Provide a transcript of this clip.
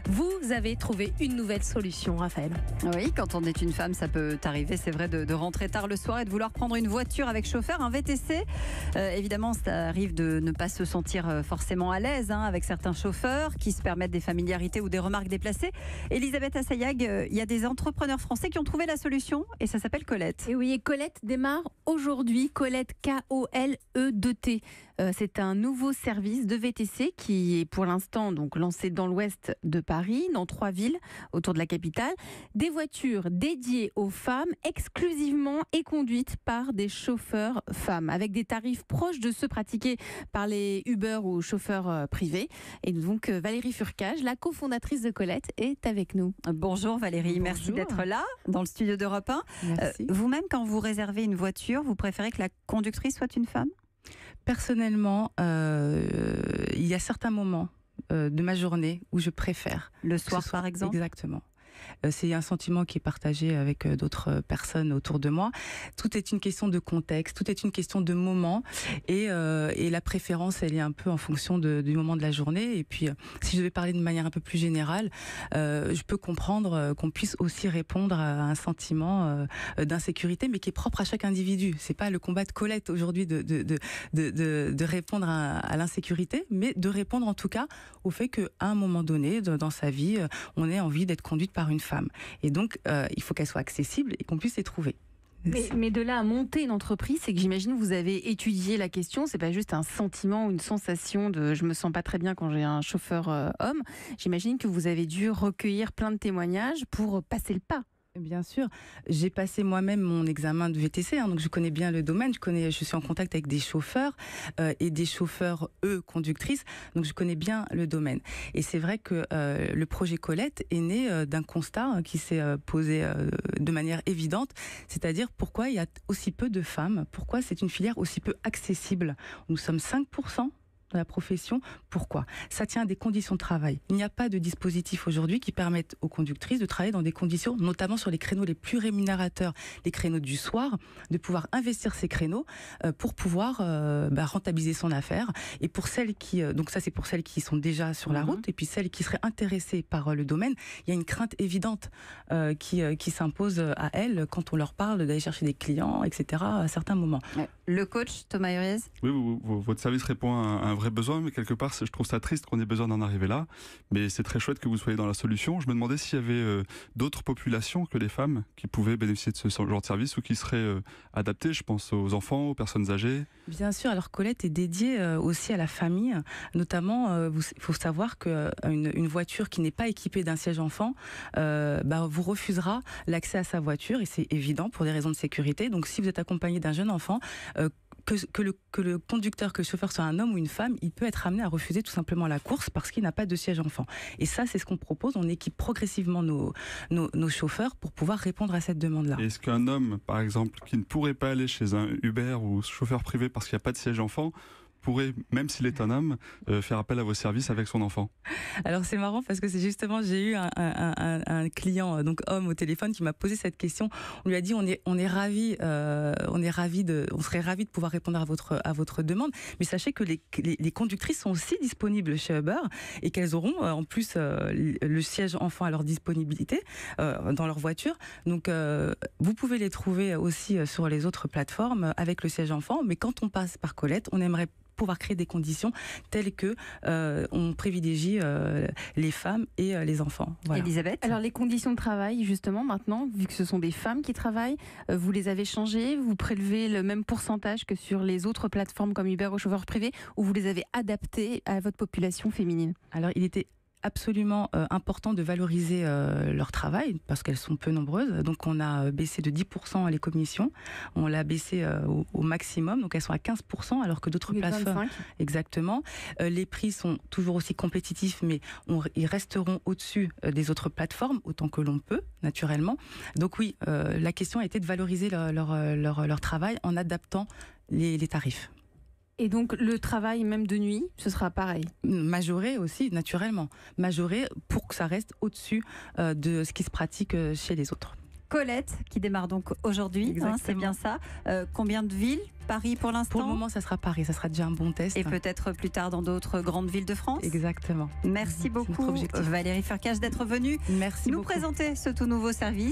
vous avez trouvé une nouvelle solution, Raphaël. Oui, quand on est une femme, ça peut arriver, c'est vrai, de rentrer tard le soir et de vouloir prendre une voiture avec chauffeur, un VTC. Évidemment, ça arrive de ne pas se sentir forcément à l'aise avec certains chauffeurs qui se permettent des familiarités ou des remarques déplacées. Elisabeth Assayag, il y a des entrepreneurs français qui ont trouvé la solution et ça s'appelle Colette. Et oui, et Colette démarre aujourd'hui. Colette, K-O-L-E-2-T. C'est un nouveau service de VTC qui est pour l'instant donc lancé dans l'ouest de Paris, dans 3 villes autour de la capitale. Des voitures dédiées aux femmes, exclusivement et conduites par des chauffeurs femmes, avec des tarifs proches de ceux pratiqués par les Uber ou chauffeurs privés. Et donc Valérie Furcage, la cofondatrice de Colette, est avec nous. Bonjour Valérie, Bonjour. Merci d'être là dans le studio d'Europe 1. Vous-même, quand vous réservez une voiture, vous préférez que la conductrice soit une femme ? Personnellement, il y a certains moments de ma journée où je préfère. Le soir, par exemple ? Exactement. C'est un sentiment qui est partagé avec d'autres personnes autour de moi. Tout est une question de contexte, tout est une question de moment, et la préférence, elle est un peu en fonction du moment de la journée. Et puis, si je devais parler de manière un peu plus générale, je peux comprendre qu'on puisse aussi répondre à un sentiment d'insécurité, mais qui est propre à chaque individu. C'est pas le combat de Colette aujourd'hui de répondre à l'insécurité, mais de répondre en tout cas au fait qu'à un moment donné dans sa vie, on ait envie d'être conduite par une femme. Et donc, il faut qu'elle soit accessible et qu'on puisse les trouver. Mais de là à monter une entreprise, c'est que j'imagine que vous avez étudié la question. C'est pas juste un sentiment ou une sensation de je me sens pas très bien quand j'ai un chauffeur homme. J'imagine que vous avez dû recueillir plein de témoignages pour passer le pas. Bien sûr, j'ai passé moi-même mon examen de VTC, donc je connais bien le domaine, je suis en contact avec des chauffeurs et des chauffeurs, eux, conductrices, donc je connais bien le domaine. Et c'est vrai que le projet Colette est né d'un constat qui s'est posé de manière évidente, c'est-à-dire pourquoi il y a aussi peu de femmes, pourquoi c'est une filière aussi peu accessible. Nous sommes 5% de la profession. Pourquoi ? Ça tient à des conditions de travail. Il n'y a pas de dispositif aujourd'hui qui permettent aux conductrices de travailler dans des conditions, notamment sur les créneaux les plus rémunérateurs, les créneaux du soir, de pouvoir investir ces créneaux pour pouvoir rentabiliser son affaire. Et pour celles qui, donc ça c'est pour celles qui sont déjà sur la route, et puis celles qui seraient intéressées par le domaine, il y a une crainte évidente qui s'impose à elles quand on leur parle d'aller chercher des clients, etc. à certains moments. Le coach Thomas Huriez ? Oui, votre service répond à un vrai besoin, mais quelque part, je trouve ça triste qu'on ait besoin d'en arriver là. Mais c'est très chouette que vous soyez dans la solution. Je me demandais s'il y avait d'autres populations que les femmes qui pouvaient bénéficier de ce genre de service ou qui seraient adaptées. Je pense aux enfants, aux personnes âgées. Bien sûr. Alors Colette est dédiée aussi à la famille. Notamment, il faut savoir qu'une voiture qui n'est pas équipée d'un siège enfant vous refusera l'accès à sa voiture, et c'est évident pour des raisons de sécurité. Donc si vous êtes accompagné d'un jeune enfant, que le conducteur, que le chauffeur soit un homme ou une femme, il peut être amené à refuser tout simplement la course parce qu'il n'a pas de siège enfant. Et ça, c'est ce qu'on propose. On équipe progressivement nos chauffeurs pour pouvoir répondre à cette demande-là. Est-ce qu'un homme, par exemple, qui ne pourrait pas aller chez un Uber ou chauffeur privé parce qu'il n'y a pas de siège enfant, pourrait, même s'il est un homme, faire appel à vos services avec son enfant? Alors c'est marrant parce que c'est justement, j'ai eu un client, donc homme, au téléphone qui m'a posé cette question. On lui a dit on serait ravis de pouvoir répondre à votre demande, mais sachez que les conductrices sont aussi disponibles chez Uber et qu'elles auront en plus le siège enfant à leur disponibilité dans leur voiture. Donc vous pouvez les trouver aussi sur les autres plateformes avec le siège enfant, mais quand on passe par Colette, on aimerait pouvoir créer des conditions telles que on privilégie les femmes et les enfants. Voilà. Elisabeth ? Alors les conditions de travail, justement, maintenant, vu que ce sont des femmes qui travaillent, vous les avez changées, vous prélevez le même pourcentage que sur les autres plateformes comme Uber ou chauffeurs privés, ou vous les avez adaptées à votre population féminine? Alors il était absolument important de valoriser leur travail parce qu'elles sont peu nombreuses. Donc on a baissé de 10% les commissions. On l'a baissé au maximum. Donc elles sont à 15% alors que d'autres plateformes... 25. Exactement. Les prix sont toujours aussi compétitifs, mais ils resteront au-dessus des autres plateformes autant que l'on peut, naturellement. Donc oui, la question a été de valoriser leur travail en adaptant les tarifs. Et donc le travail même de nuit, ce sera pareil? Majoré aussi, naturellement. Majoré pour que ça reste au-dessus de ce qui se pratique chez les autres. Colette, qui démarre donc aujourd'hui, c'est bien ça. Combien de villes? Paris pour l'instant? Pour le moment, ça sera Paris, ça sera déjà un bon test. Et peut-être plus tard dans d'autres grandes villes de France? Exactement. Merci beaucoup Valérie Furcage d'être venue Merci nous beaucoup. présenter ce tout nouveau service.